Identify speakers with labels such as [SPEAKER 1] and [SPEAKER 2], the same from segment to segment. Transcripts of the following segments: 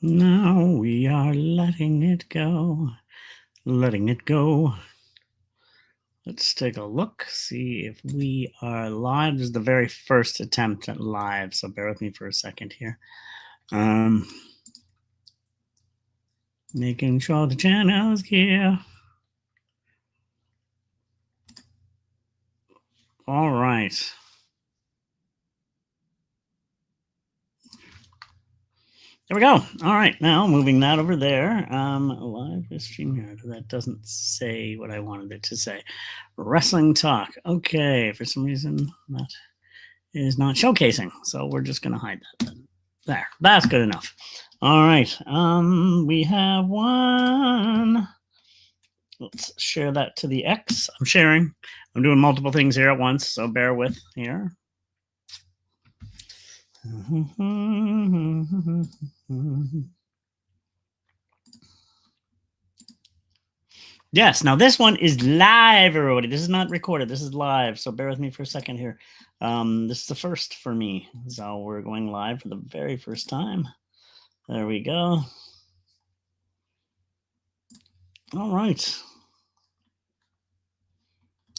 [SPEAKER 1] Now we are letting it go. Letting it go. Let's take a look, see if we are live. This is the very first attempt at live, so bear with me for a second here. Making sure the channel's here. All right. There we go. All right, now moving that over there. Live stream here. That doesn't say what I wanted it to say. Wrestling talk. Okay, for some reason that is not showcasing, so we're just gonna hide that then. There, that's good enough. All right, we have one. Let's share that to the X. I'm sharing. I'm doing multiple things here at once, so bear with here. Yes, now this one is live, everybody. This is not recorded. This is live, so bear with me for a second here. This is the first for me, so we're going live for the very first time. There we go. All right.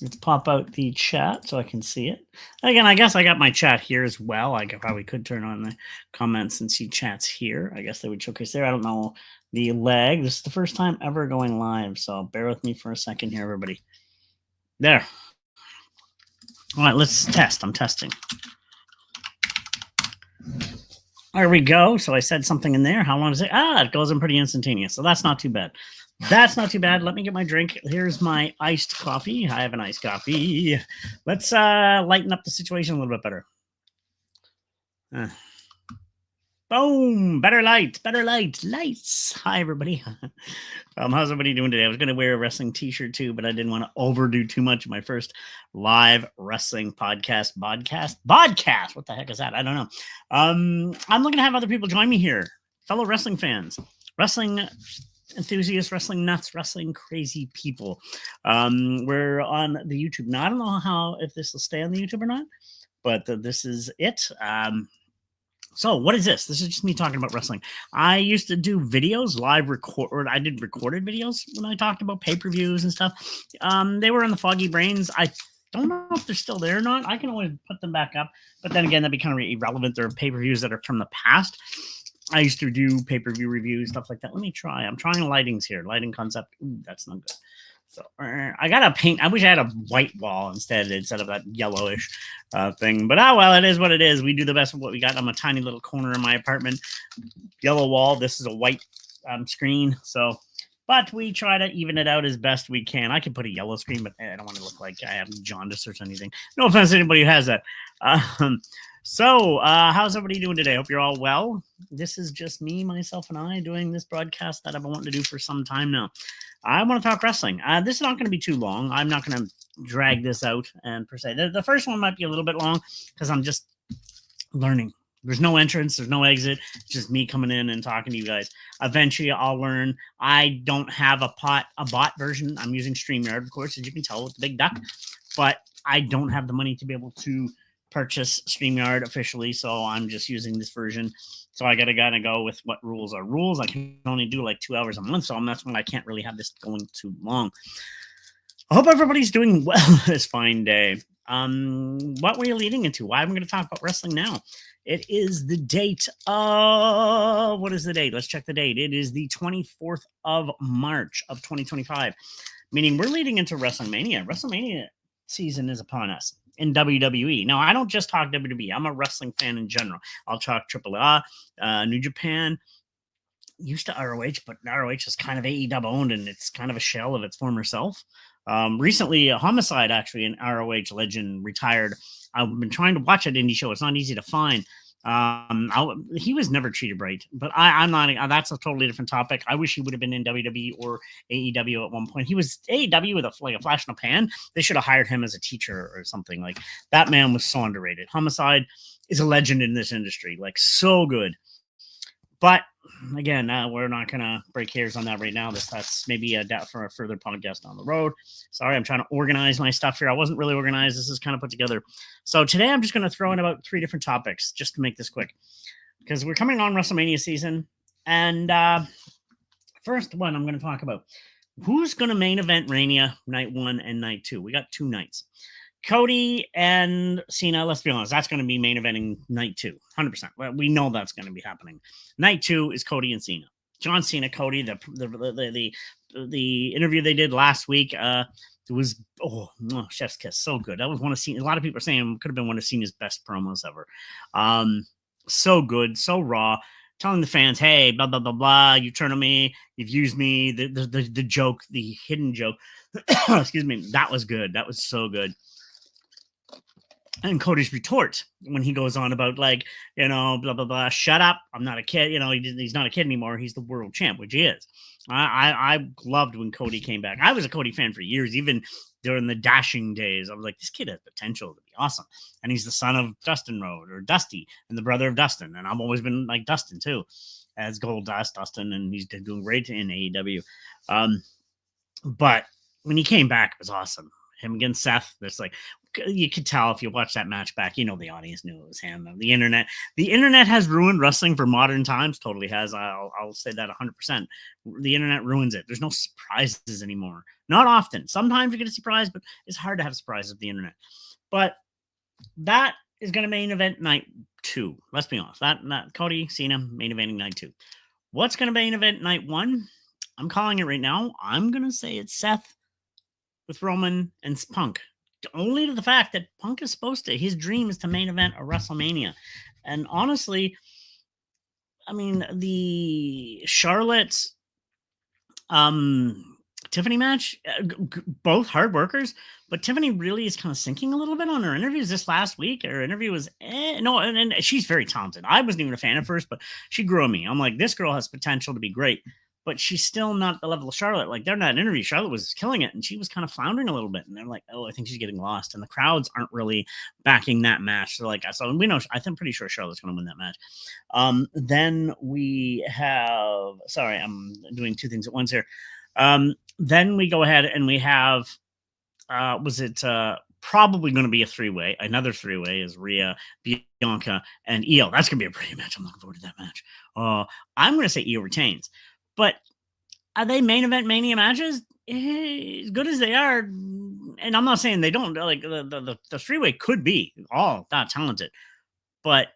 [SPEAKER 1] Let's pop out the chat so I can see it. Again, I guess I got my chat here as well. I probably could turn on the comments and see chats here. I guess they would showcase there. I don't know the lag. This is the first time ever going live, so bear with me for a second here, everybody. There. All right, let's test. I'm testing. There we go. So I said something in there. How long does it? It goes in pretty instantaneous. So that's not too bad. That's not too bad. Let me get my drink. Here's my iced coffee. I have an iced coffee. Let's lighten up the situation a little bit better. Boom! Better lights. Hi, everybody. How's everybody doing today? I was going to wear a wrestling t-shirt too, but I didn't want to overdo too much. My first live wrestling podcast. What the heck is that? I don't know. I'm looking to have other people join me here. Fellow wrestling fans. Wrestling enthusiasts, wrestling nuts, wrestling crazy people. We're on the YouTube. Now, I don't know if this will stay on the YouTube or not, but this is it. So what is this? This is just me talking about wrestling. I used to do videos, live record. I did recorded videos when I talked about pay-per-views and stuff. They were in the foggy brains. I don't know if they're still there or not. I can always put them back up, but then again, that'd be kind of irrelevant. They're pay-per-views that are from the past. I used to do pay-per-view reviews, stuff like that. Let me try. I'm trying lightings here. Lighting concept. Ooh, that's not good. So I got to paint. I wish I had a white wall instead of that yellowish thing. But well, it is what it is. We do the best of what we got. I'm a tiny little corner in my apartment. Yellow wall. This is a white screen. So, but we try to even it out as best we can. I can put a yellow screen, but I don't want to look like I have jaundice or anything. No offense to anybody who has that. So, how's everybody doing today? Hope you're all well. This is just me, myself, and I doing this broadcast that I've been wanting to do for some time now. I want to talk wrestling. This is not going to be too long. I'm not going to drag this out and per se. The first one might be a little bit long because I'm just learning. There's no entrance. There's no exit. It's just me coming in and talking to you guys. Eventually, I'll learn. I don't have a bot version. I'm using StreamYard, of course, as you can tell with the big duck. But I don't have the money to be able to purchase StreamYard officially, so I'm just using this version. So I gotta go with what rules are rules. I can only do like 2 hours a month, so that's when I can't really have this going too long. I hope everybody's doing well this fine day. What were you leading into? Why am I going to talk about wrestling now? It is the date of, what is the date? Let's check the date. It is the 24th of March of 2025, meaning we're leading into WrestleMania. WrestleMania season is upon us in WWE. Now, I don't just talk WWE. I'm a wrestling fan in general. I'll talk AAA, New Japan, used to ROH, but ROH is kind of AEW owned, and it's kind of a shell of its former self. Recently, Homicide, actually, an ROH legend, retired. I've been trying to watch that indie show. It's not easy to find. He was never treated right, but I'm not. That's a totally different topic. I wish he would have been in WWE or AEW at one point. He was AEW with a flash in a pan. They should have hired him as a teacher or something. Like, that man was so underrated. Homicide is a legend in this industry, like, so good. But again, we're not going to break hairs on that right now. That's maybe for a further podcast down the road. Sorry, I'm trying to organize my stuff here. I wasn't really organized. This is kind of put together. So today I'm just going to throw in about 3 different topics just to make this quick, because we're coming on WrestleMania season. And first one I'm going to talk about, who's going to main event Mania night 1 and night 2. We got 2 nights. Cody and Cena, let's be honest, that's going to be main eventing night 2, 100%. Well, we know that's going to be happening. Night 2 is Cody and Cena. John Cena, Cody, the interview they did last week, it was chef's kiss, so good. That was one of Cena. A lot of people are saying it could have been one of Cena's best promos ever. So good, so raw, telling the fans, hey, blah blah blah blah, you turn on me, you've used me. The joke, the hidden joke, excuse me, that was good. That was so good. And Cody's retort when he goes on about, like, blah blah blah, shut up, I'm not a kid. He's not a kid anymore. He's the world champ, which he is. I loved when Cody came back. I was a Cody fan for years, even during the dashing days. I was like, this kid has potential to be awesome. And he's the son of Dustin Rhodes, or Dusty, and the brother of Dustin. And I've always been like Dustin too, as Gold Dust Dustin, and he's doing great in AEW. But when he came back, it was awesome. Him against Seth, there's like, you could tell if you watch that match back, the audience knew it was him. The internet has ruined wrestling for modern times. Totally has. I'll say that 100%. The internet ruins it. There's no surprises anymore. Not often. Sometimes you get a surprise, but it's hard to have surprises with the internet. But that is going to main event night 2. Let's be honest. That Cody, Cena, main eventing night 2. What's going to main event night 1? I'm calling it right now. I'm going to say it's Seth with Roman and Punk. Only to the fact that Punk is his dream is to main event a WrestleMania. And honestly, I mean, the Charlotte Tiffany match, both hard workers, but Tiffany really is kind of sinking a little bit on her interviews this last week. Her interview was no, and she's very talented. I wasn't even a fan at first, but she grew on me. I'm like, this girl has potential to be great, but she's still not the level of Charlotte. Like, they're not an interview. Charlotte was killing it, and she was kind of floundering a little bit. And they're like, oh, I think she's getting lost. And the crowds aren't really backing that match. So, like, so we know, I'm pretty sure Charlotte's going to win that match. Then we have, sorry, I'm doing 2 things at once here. Then we go ahead and we have, probably going to be a 3-way. Another 3-way is Rhea, Bianca, and Io. That's going to be a pretty match. I'm looking forward to that match. I'm going to say Io retains. But are they main event Mania matches? As good as they are, and I'm not saying they don't, like, the 3-way could be all that talented, but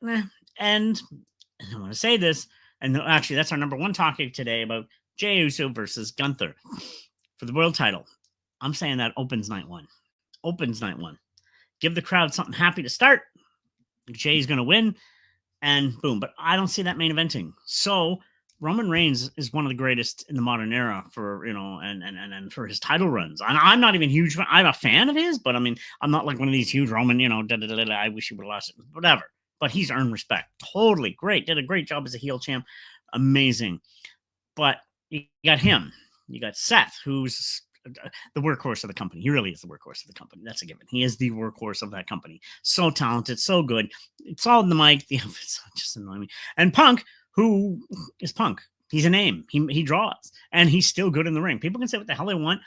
[SPEAKER 1] and I want to say this, and actually that's our number 1 topic today, about Jey Uso versus Gunther for the world title. I'm saying that opens night 1. Give the crowd something happy to start. Jay's going to win, and boom. But I don't see that main eventing. So Roman Reigns is one of the greatest in the modern era for, and for his title runs. I'm not even huge. I'm a fan of his, but I mean, I'm not like one of these huge Roman, I wish he would have lost it, whatever. But he's earned respect. Totally great. Did a great job as a heel champ. Amazing. But you got him. You got Seth, who's the workhorse of the company. He really is the workhorse of the company. That's a given. He is the workhorse of that company. So talented, so good. It's all in the mic. It's just annoying me. And Punk, who is Punk? He's a name. He draws, and he's still good in the ring. People can say what the hell they want.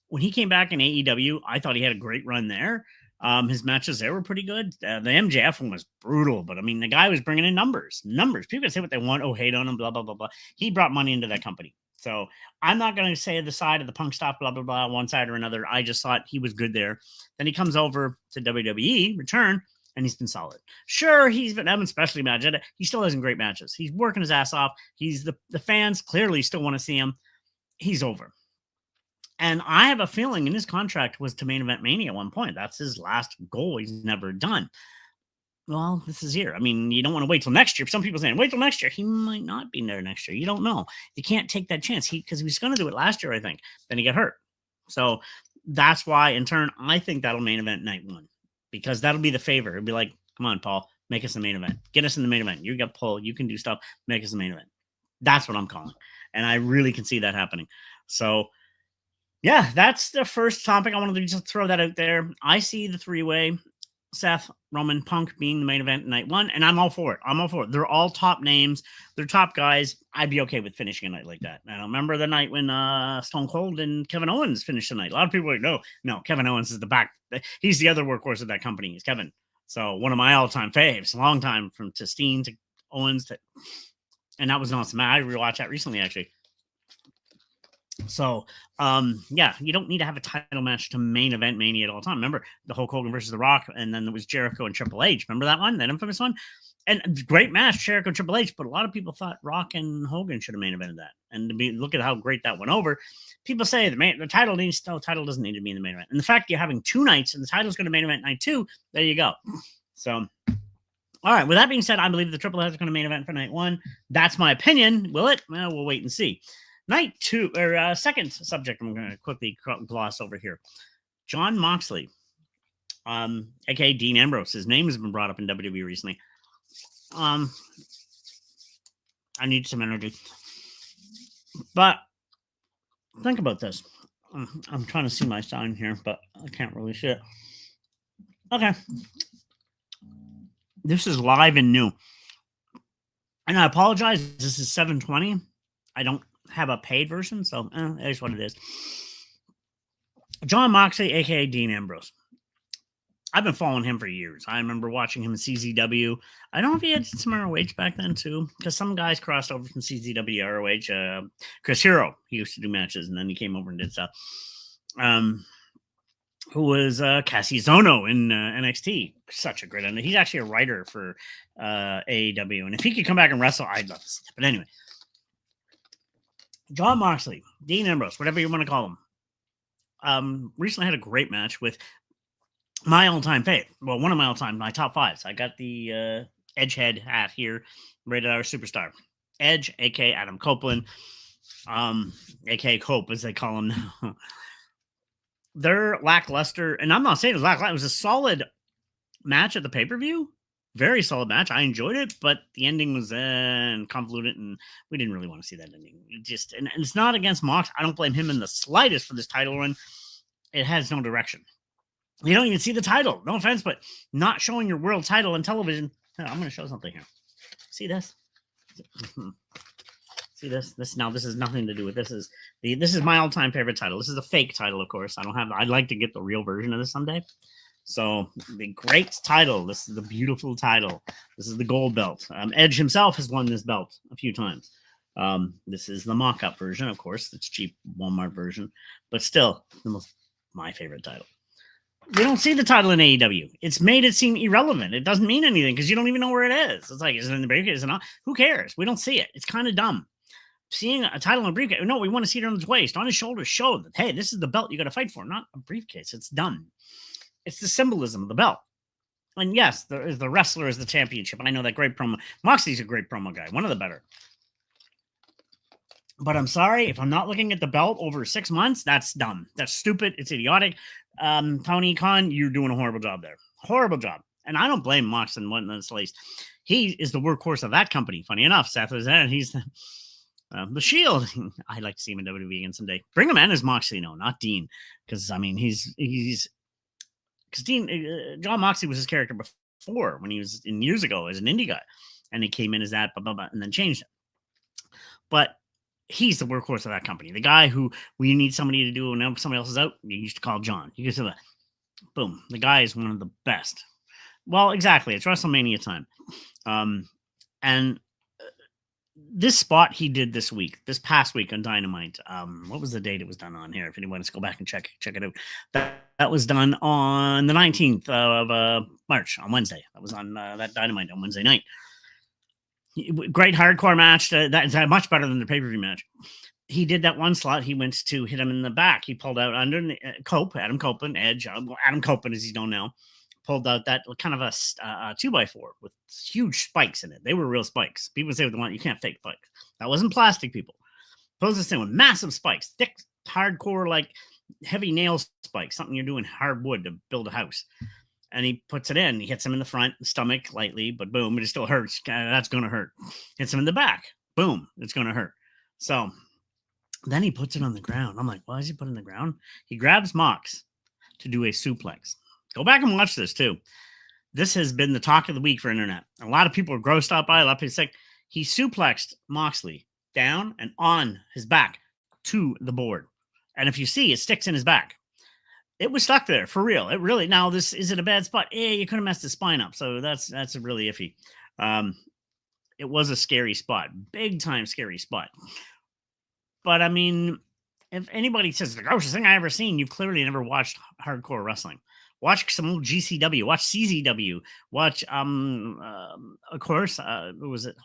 [SPEAKER 1] When he came back in AEW, I thought he had a great run there. His matches there were pretty good. The MJF one was brutal, but I mean, the guy was bringing in numbers. People can say what they want. Oh, hate on him, blah, blah, blah, blah. He brought money into that company. So I'm not going to say the side of the Punk stuff, blah, blah, blah, one side or another. I just thought he was good there. Then he comes over to WWE, return, and he's been solid. Sure, he's been having specialty matches. He still has great matches. He's working his ass off. He's the fans clearly still want to see him. He's over. And I have a feeling in his contract was to main event Mania at one point. That's his last goal. He's never done. Well, this is here. I mean, you don't want to wait till next year. Some people saying, wait till next year. He might not be there next year. You don't know. You can't take that chance. Because he was going to do it last year, I think. Then he got hurt. So that's why, in turn, I think that'll main event night 1. Because that'll be the favor. It'll be like, come on, Paul, make us the main event. Get us in the main event. You got pull. You can do stuff. Make us the main event. That's what I'm calling. And I really can see that happening. So, yeah, that's the first topic. I wanted to just throw that out there. I see the 3-way, Seth, Roman, Punk being the main event night 1, and I'm all for it. They're all top names. They're top guys. I'd be okay with finishing a night like that. I remember the night when Stone Cold and Kevin Owens finished the night. A lot of people are like, no, Kevin Owens is the back. He's the other workhorse of that company. He's Kevin. So one of my all-time faves, long time, from to Steen to Owens to And that was an awesome match. I rewatched that recently, actually. So, yeah, you don't need to have a title match to main event Mania at all time. Remember the Hulk Hogan versus The Rock, and then there was Jericho and Triple H. Remember that one, that infamous one? And great match, Jericho Triple H. But a lot of people thought Rock and Hogan should have main evented that. And look at how great that went over. People say the title doesn't need to be in the main event. And the fact you're having 2 nights and the title's going to main event night 2, there you go. So, all right. With that being said, I believe the Triple H is going to main event for night 1. That's my opinion. Will it? Well, we'll wait and see. Night 2, or second subject I'm going to quickly gloss over here. Jon Moxley, aka Dean Ambrose. His name has been brought up in WWE recently. I need some energy. But think about this. I'm trying to see my sign here, but I can't really see it. Okay. This is live and new. And I apologize. This is 7:20. I don't have a paid version, so that is what it is. Jon Moxley, aka Dean Ambrose. I've been following him for years. I remember watching him in CZW. I don't know if he had some ROH back then too, because some guys crossed over from CZW to ROH. Chris Hero, he used to do matches, and then he came over and did stuff. Who was Cassius Ohno in NXT. Such a great end. He's actually a writer for AEW, and if he could come back and wrestle, I'd love to see it. But anyway, Jon Moxley, Dean Ambrose, whatever you want to call him, recently had a great match with my all-time fave. Well, one of my top 5s. I got the Edge head hat here, rated R superstar. Edge, a.k.a. Adam Copeland, a.k.a. Cope, as they call him now. They're lackluster, and I'm not saying it was lackluster. It was a solid match at the pay-per-view. Very solid match. I enjoyed it, but the ending was convoluted, and we didn't really want to see that ending. And it's not against Mox. I don't blame him in the slightest for this title run. It has no direction. You don't even see the title. No offense, but not showing your world title on television. I'm going to show something here. See this? See this? Now this has nothing to do with this. This is my all-time favorite title. This is a fake title, of course. I'd like to get the real version of this someday. So the great title. This is the beautiful title. This is the gold belt. Edge himself has won this belt a few times. This is the mock-up version, of course. It's cheap Walmart version, but still my favorite title. We don't see the title in AEW. It's made it seem irrelevant. It doesn't mean anything because you don't even know where it is. It's like, is it in the briefcase? Is it not? Who cares? We don't see it. It's kind of dumb. Seeing a title in a briefcase. No, we want to see it on his waist, on his shoulders. Show that, hey, this is the belt you got to fight for, not a briefcase. It's dumb. It's the symbolism of the belt. And yes, the wrestler is the championship. I know that great promo. Moxley's a great promo guy. One of the better. But I'm sorry, if I'm not looking at the belt over 6 months, that's dumb. That's stupid. It's idiotic. Tony Khan, you're doing a horrible job there. Horrible job. And I don't blame Mox in one of the least. He is the workhorse of that company. Funny enough, Seth was there. He's the Shield. I'd like to see him in WWE again someday. Bring him in as Moxley, no, not Dean. Because, I mean, because Jon Moxley was his character before when he was years ago as an indie guy. And he came in as that, and then changed it. But he's the workhorse of that company. The guy who we need somebody to do when somebody else is out, you used to call John. You can say that. Boom. The guy is one of the best. Well, exactly. It's WrestleMania time. And this spot he did this past week on Dynamite. What was the date it was done on here? If anyone wants to go back and check it out. That was done on the 19th of March, on Wednesday. That was on that Dynamite on Wednesday night. Great hardcore match. That's much better than the pay-per-view match. He did that one slot. He went to hit him in the back. He pulled out under Adam Copeland, Edge. Adam Copeland, as he's known now, pulled out that kind of a 2x4 with huge spikes in it. They were real spikes. People say with the one, you can't fake spikes. That wasn't plastic, people. Pulls this thing with massive spikes, thick, hardcore, like heavy nail spikes, something you're doing hardwood to build a house. And he puts it in. He hits him in the front, stomach lightly, but boom, it still hurts. That's going to hurt. Hits him in the back. Boom, it's going to hurt. So then he puts it on the ground. I'm like, why is he putting it on the ground? He grabs Mox to do a suplex. Go back and watch this too. This has been the talk of the week for internet. A lot of people are grossed out by it. A lot of people say he suplexed Moxley down and on his back to the board. And if you see, it sticks in his back. It was stuck there for real. It really, now is it a bad spot? You could have messed his spine up. So that's really iffy. it was a scary spot, big time scary spot. But I mean, if anybody says the grossest thing I ever seen, you've clearly never watched hardcore wrestling. Watch some old GCW, watch CZW, watch of course, what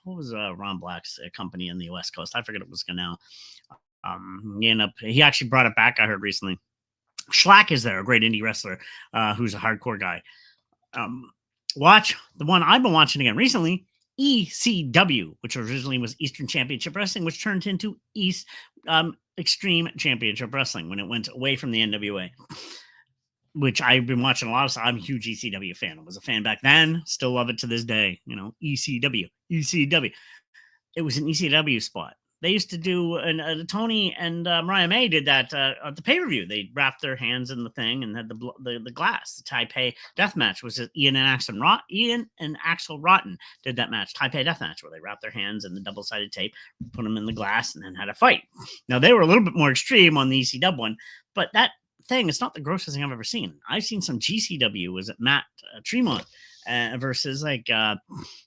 [SPEAKER 1] was Ron Black's company in the West Coast? I forget it was now. He actually brought it back, I heard recently. Schlack is there, a great indie wrestler who's a hardcore guy. Watch the one I've been watching again recently, ECW, which originally was Eastern Championship Wrestling, which turned into Extreme Championship Wrestling when it went away from the NWA, which I've been watching a lot of. So I'm a huge ECW fan. I was a fan back then, still love it to this day. ECW. It was an ECW spot. They used to do, and Tony and Mariah May did that at the pay-per-view. They wrapped their hands in the thing and had the glass. The Taipei death match was Ian and Axel Rotten did that match, Taipei death match, where they wrapped their hands in the double-sided tape, put them in the glass, and then had a fight. Now, they were a little bit more extreme on the ECW one, but that thing, it's not the grossest thing I've ever seen. I've seen some GCW, was it Matt Tremont? Versus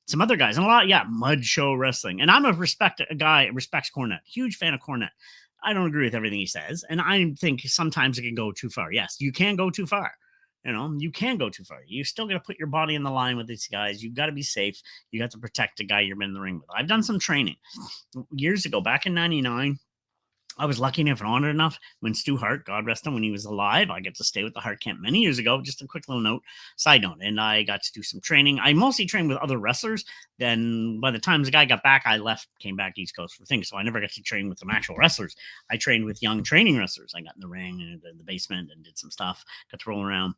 [SPEAKER 1] some other guys and a lot, mud show wrestling. And I'm a guy respects Cornette, huge fan of Cornette. I don't agree with everything he says, and I think sometimes it can go too far. Yes, you can go too far. You can go too far. You still got to put your body in the line with these guys. You've got to be safe. You got to protect the guy you're in the ring with. I've done some training years ago, back in '99. I was lucky enough and honored enough when Stu Hart, God rest him, when he was alive, I got to stay with the Hart Camp many years ago. Just a quick little side note. And I got to do some training. I mostly trained with other wrestlers. Then by the time the guy got back, I came back East Coast for things. So I never got to train with some actual wrestlers. I trained with young training wrestlers. I got in the ring and in the basement and did some stuff, got to roll around.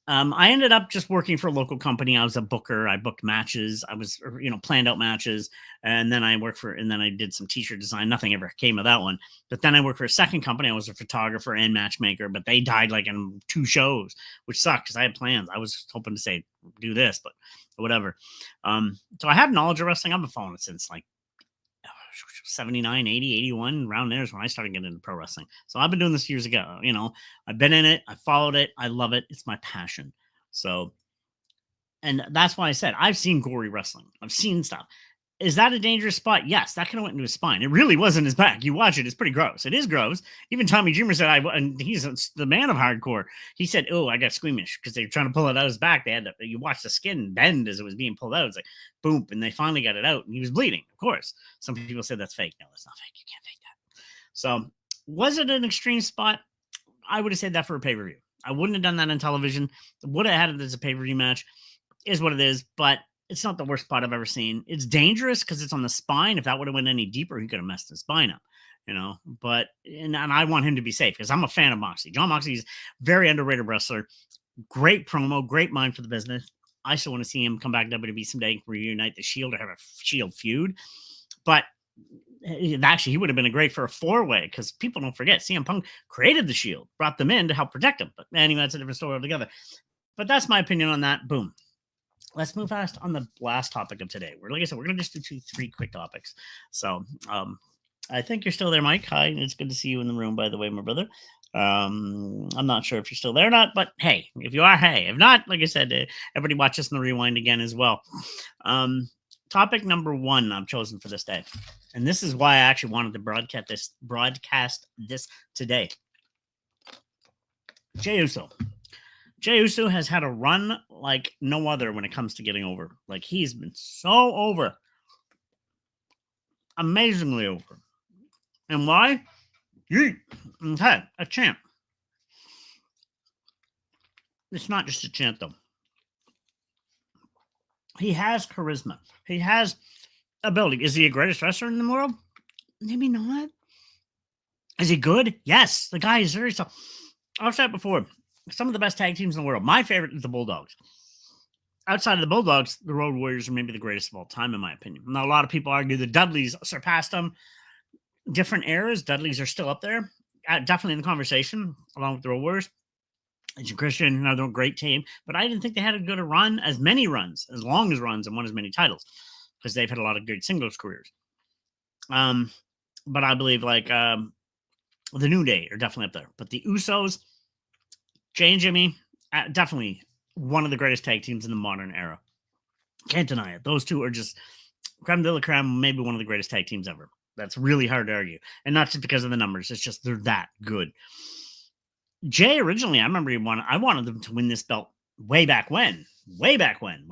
[SPEAKER 1] I ended up just working for a local company. I was a booker. I booked matches. I was, planned out matches. And then I did some t-shirt design. Nothing ever came of that one. But then I worked for a second company. I was a photographer and matchmaker, but they died like in 2 shows, which sucked because I had plans. I was hoping to say, do this, but whatever. So I have knowledge of wrestling. I've been following it since 79, 80, 81, around there is when I started getting into pro wrestling. So I've been doing this years ago. I've been in it. I followed it. I love it. It's my passion. So, and that's why I said I've seen gory wrestling. I've seen stuff. Is that a dangerous spot? Yes, that kind of went into his spine. It really wasn't his back. You watch it, it's pretty gross. It is gross. Even Tommy Dreamer said, and he's the man of hardcore. He said, "Oh, I got squeamish because they were trying to pull it out of his back. They had to, you watch the skin bend as it was being pulled out. It's like boom, and they finally got it out, and he was bleeding. Of course, some people said that's fake. No, that's not fake. You can't fake that. So, was it an extreme spot? I would have said that for a pay-per-view. I wouldn't have done that on television. Would have had it as a pay-per-view match. Is what it is, but it's not the worst spot I've ever seen. It's dangerous because it's on the spine. If that would have went any deeper, he could have messed his spine up, But and I want him to be safe because I'm a fan of Moxley. John Moxley is very underrated wrestler. Great promo, great mind for the business. I still want to see him come back to WWE someday, reunite the Shield or have a Shield feud. But actually, he would have been great for a 4-way because people don't forget CM Punk created the Shield, brought them in to help protect them. But anyway, that's a different story altogether. But that's my opinion on that. Boom. Let's move fast on the last topic of today. Like I said, we're going to just do 3 quick topics. So I think you're still there, Mike. Hi, it's good to see you in the room, by the way, my brother. I'm not sure if you're still there or not, but hey, if you are, hey. If not, like I said, everybody watch this in the rewind again as well. Topic number 1 I've chosen for this day. And this is why I actually wanted to broadcast this today. Jey Uso. Jey Uso has had a run like no other when it comes to getting over. Like, he's been so over. Amazingly over. And why? Okay, a champ. It's not just a champ, though. He has charisma. He has ability. Is he the greatest wrestler in the world? Maybe not. Is he good? Yes. The guy is very tough. I've said it before. Some of the best tag teams in the world. My favorite is the Bulldogs. Outside of the Bulldogs, the Road Warriors are maybe the greatest of all time, in my opinion. Now, a lot of people argue the Dudleys surpassed them. Different eras. Dudleys are still up there. Definitely in the conversation, along with the Road Warriors. Edge and Christian, another great team. But I didn't think they had a good run, as many runs, as long as runs, and won as many titles. Because they've had a lot of good singles careers. But I believe, the New Day are definitely up there. But the Usos, Jay and Jimmy, definitely one of the greatest tag teams in the modern era. Can't deny it. Those two are just creme de la creme, maybe one of the greatest tag teams ever. That's really hard to argue. And not just because of the numbers, it's just they're that good. Jey originally, I remember I wanted them to win this belt way back when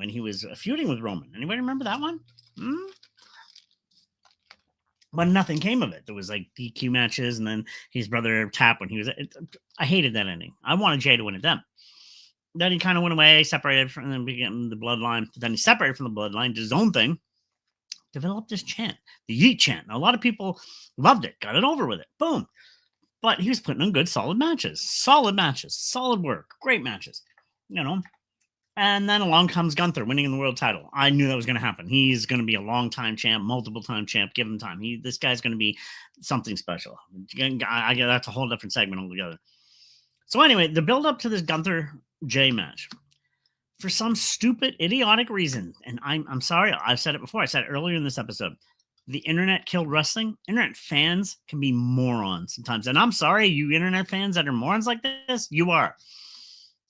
[SPEAKER 1] he was feuding with Roman. Anybody remember that one? Hmm? But nothing came of it. There was like DQ matches, and then his brother Tap when he was. I hated that ending. I wanted Jey to win it then. Then he kind of went away, separated from the bloodline. Then he separated from the bloodline, did his own thing, developed this chant, the Yeet chant. Now, a lot of people loved it, got it over with it. Boom. But he was putting on good, solid matches, solid work, great matches, you know. And then along comes Gunther winning the world title. I knew that was going to happen. He's going to be a long-time champ, multiple-time champ. Give him time. This guy's going to be something special. That's a whole different segment altogether. So anyway, the build-up to this Gunther-Jey match, for some stupid, idiotic reason, and I'm sorry, I've said it before. I said it earlier in this episode. The internet killed wrestling. Internet fans can be morons sometimes. And I'm sorry, you internet fans that are morons like this, you are.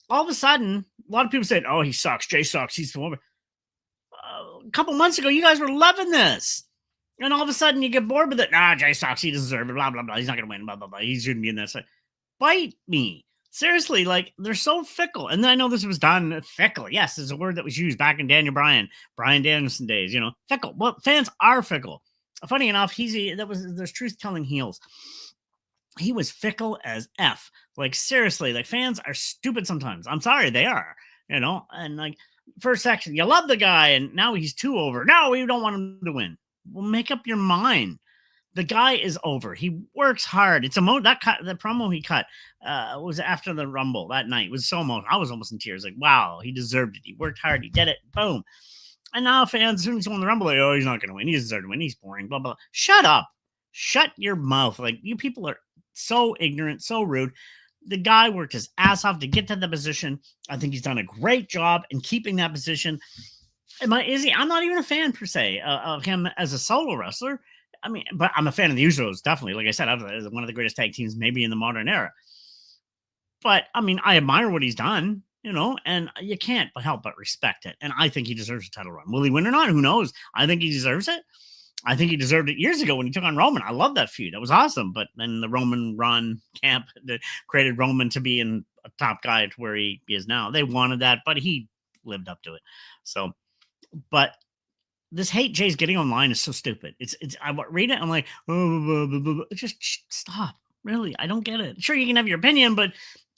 [SPEAKER 1] All of a sudden, a lot of people said, oh, he sucks. Jey sucks. He's the woman. A couple months ago, you guys were loving this. And all of a sudden, you get bored with it. Nah, Jey sucks. He doesn't deserve it. Blah, blah, blah. He's not going to win. Blah, blah, blah. He shouldn't be in that side. Bite me. Seriously, like, they're so fickle. And then I know this was done fickle. Yes, is a word that was used back in Brian Danielson days, you know, fickle. Well, fans are fickle. Funny enough, there's truth-telling heels. He was fickle as F. Like, seriously, like, fans are stupid sometimes. I'm sorry, they are, you know? And, like, first section, you love the guy, and now he's too over. No, we don't want him to win. Well, make up your mind. The guy is over. He works hard. It's the promo he cut was after the Rumble that night. It was so emotional. I was almost in tears. Like, wow, he deserved it. He worked hard. He did it. Boom. And now fans, as soon as he won the Rumble, like, oh, he's not going to win. He deserves to win. He's boring. Blah, blah. Shut up. Shut your mouth. Like, you people are so ignorant, so rude. The guy worked his ass off to get to the position. I think he's done a great job in keeping that position. I'm not even a fan per se of him as a solo wrestler. I mean, but I'm a fan of the Usos, definitely. Like I said, one of the greatest tag teams maybe in the modern era. But, I mean, I admire what he's done, you know, and you can't help but respect it. And I think he deserves a title run. Will he win or not? Who knows? I think he deserves it. I think he deserved it years ago when he took on Roman. I love that feud. That was awesome. But then the Roman run camp that created Roman to be in a top guy to where he is now. They wanted that, but he lived up to it. So, but this hate Jay's getting online is so stupid. I read it. I'm like, just stop. Really, I don't get it. Sure, you can have your opinion, but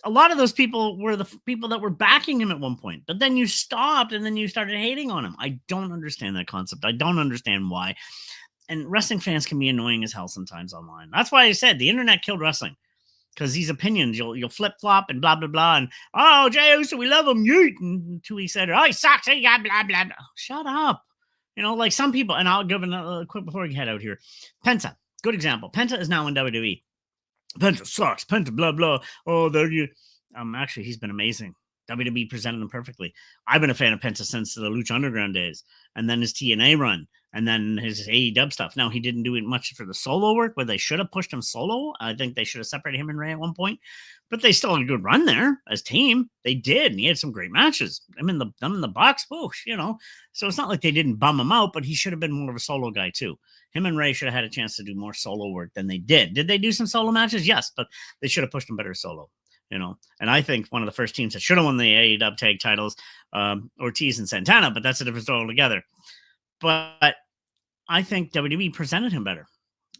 [SPEAKER 1] a lot of those people were the people that were backing him at one point. But then you stopped and then you started hating on him. I don't understand that concept. I don't understand why. And wrestling fans can be annoying as hell sometimes online. That's why I said the internet killed wrestling. Because these opinions, you'll flip flop and blah blah blah, and oh, Jey Uso, we love him, yeet, and 2 weeks later, oh, he sucks, he got blah blah blah. Shut up. You know, like some people, and I'll give another quick before we head out here. Penta, good example. Penta is now in WWE. Penta sucks. Penta blah blah. Oh, there you. Actually, he's been amazing. WWE presented him perfectly. I've been a fan of Penta since the Lucha Underground days, and then his TNA run, and then his AEW stuff. Now, he didn't do much for the solo work, where they should have pushed him solo. I think they should have separated him and Ray at one point, but they still had a good run there as team. They did, and he had some great matches. I'm in the box, whoosh, you know. So it's not like they didn't bum him out, but he should have been more of a solo guy too. Him and Ray should have had a chance to do more solo work than they did. Did they do some solo matches? Yes, but they should have pushed him better solo. You know, and I think one of the first teams that should have won the AEW tag titles, Ortiz and Santana, but that's a different story altogether. But I think WWE presented him better.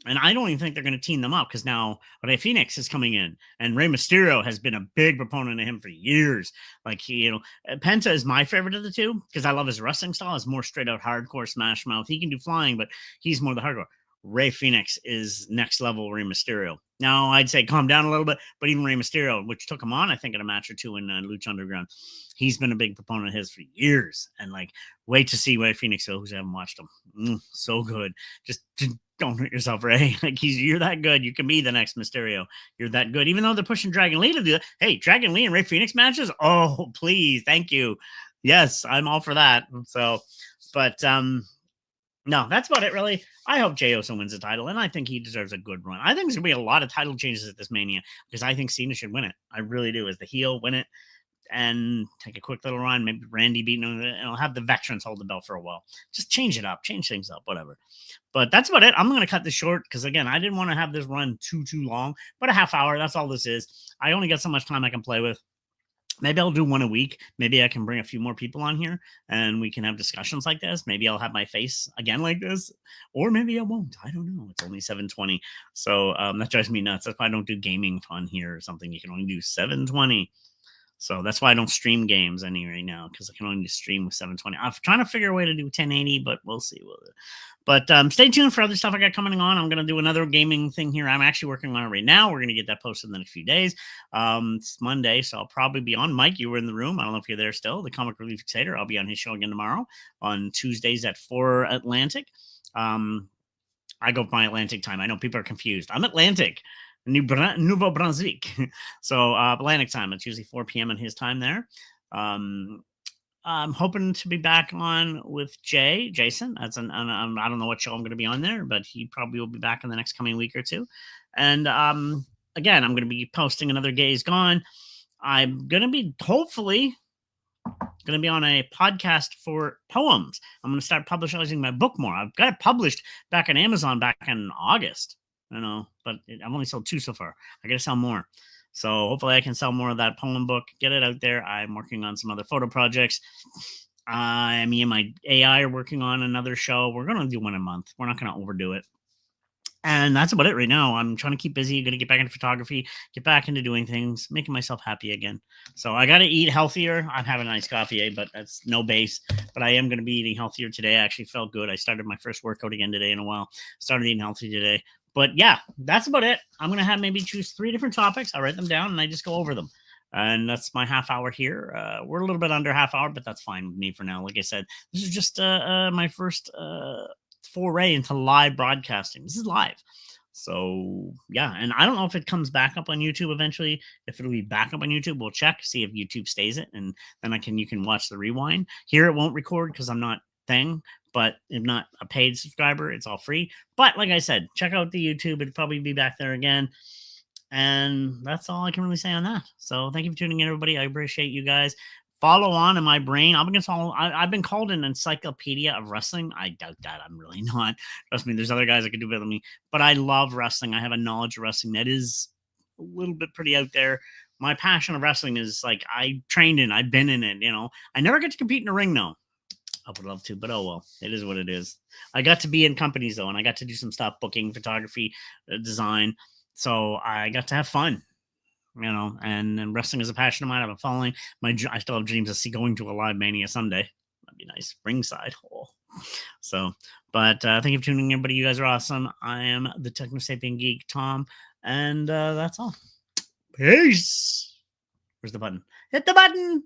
[SPEAKER 1] And I don't even think they're going to team them up because now Rey Fenix is coming in, and Rey Mysterio has been a big proponent of him for years. Like, Penta is my favorite of the two because I love his wrestling style. It's more straight out hardcore smash mouth. He can do flying, but he's more the hardcore. Rey Fenix is next level Rey Mysterio. Now, I'd say calm down a little bit, but even Rey Mysterio, which took him on, I think, in a match or two in Lucha Underground, he's been a big proponent of his for years. And, like, wait to see Rey Fenix, who's haven't watched him. So good. Just don't hurt yourself, Ray. Like, you're that good. You can be the next Mysterio. You're that good. Even though they're pushing Dragon Lee to do that. Hey, Dragon Lee and Rey Fenix matches? Oh, please. Thank you. Yes, I'm all for that. So, but, no, that's about it, really. I hope Jey Uso wins the title, and I think he deserves a good run. I think there's going to be a lot of title changes at this Mania because I think Cena should win it. I really do. As the heel, win it. and take a quick little run. Maybe Randy beating him, and I'll have the veterans hold the belt for a while. Just change it up, change things up, whatever. But that's about it. I'm going to cut this short because, again, I didn't want to have this run too long, but a half hour. That's all this is. I only got so much time I can play with. Maybe I'll do one a week. Maybe I can bring a few more people on here and we can have discussions like this. Maybe I'll have my face again like this, or maybe I won't. I don't know. It's only 7:20. So that drives me nuts. That's why I don't do gaming on here or something. You can only do 7:20. So that's why I don't stream games any right now, because I can only stream with 720. I'm trying to figure a way to do 1080, but we'll see. But stay tuned for other stuff I got coming on. I'm going to do another gaming thing here. I'm actually working on it right now. We're going to get that posted in the next few days. It's Monday, so I'll probably be on. Mike, you were in the room. I don't know if you're there still. The Comic Relief Fixator. I'll be on his show again tomorrow on Tuesdays at 4 Atlantic. I go by Atlantic time. I know people are confused. I'm Atlantic. Nouveau Brunswick. So Atlantic time. It's usually 4 p.m. in his time there. I'm hoping to be back on with Jason. I don't know what show I'm going to be on there, but he probably will be back in the next coming week or two. And again, I'm going to be posting another Gays Gone. I'm going to be hopefully going to be on a podcast for poems. I'm going to start publishing my book more. I've got it published back on Amazon back in August. But I've only sold 2 so far. I got to sell more. So hopefully I can sell more of that poem book, get it out there. I'm working on some other photo projects. Me and my AI are working on another show. We're going to do one a month. We're not going to overdo it. And that's about it right now. I'm trying to keep busy, going to get back into photography, get back into doing things, making myself happy again. So I got to eat healthier. I'm having a nice coffee, but that's no base. But I am going to be eating healthier today. I actually felt good. I started my first workout again today in a while. Started eating healthy today. But yeah, that's about it. I'm going to have maybe choose 3 different topics. I'll write them down and I just go over them. And that's my half hour here. We're a little bit under half hour, but that's fine with me for now. Like I said, this is just my first foray into live broadcasting. This is live. So yeah, and I don't know if it comes back up on YouTube eventually. If it'll be back up on YouTube, we'll check, see if YouTube stays it, and then you can watch the rewind. Here it won't record because I'm not thing, but if not a paid subscriber, it's all free. But like I said, check out the YouTube. It'll probably be back there again. And that's all I can really say on that. So thank you for tuning in, everybody. I appreciate you guys. Follow on in my brain. I've been called an encyclopedia of wrestling. I doubt that. I'm really not. Trust me, there's other guys that could do better than me. But I love wrestling. I have a knowledge of wrestling that is a little bit pretty out there. My passion of wrestling is like I trained in, I've been in it, I never get to compete in a ring though. I would love to, but oh well, it is what it is. I got to be in companies though, and I got to do some stuff, booking, photography, design. So I got to have fun, and wrestling is a passion of mine. I've been following I still have dreams of going to a live Mania someday. That'd be nice. Ringside. Oh. So, but thank you for tuning in, everybody. You guys are awesome. I am the Techno Sapien Geek, Tom, and that's all. Peace. Where's the button? Hit the button.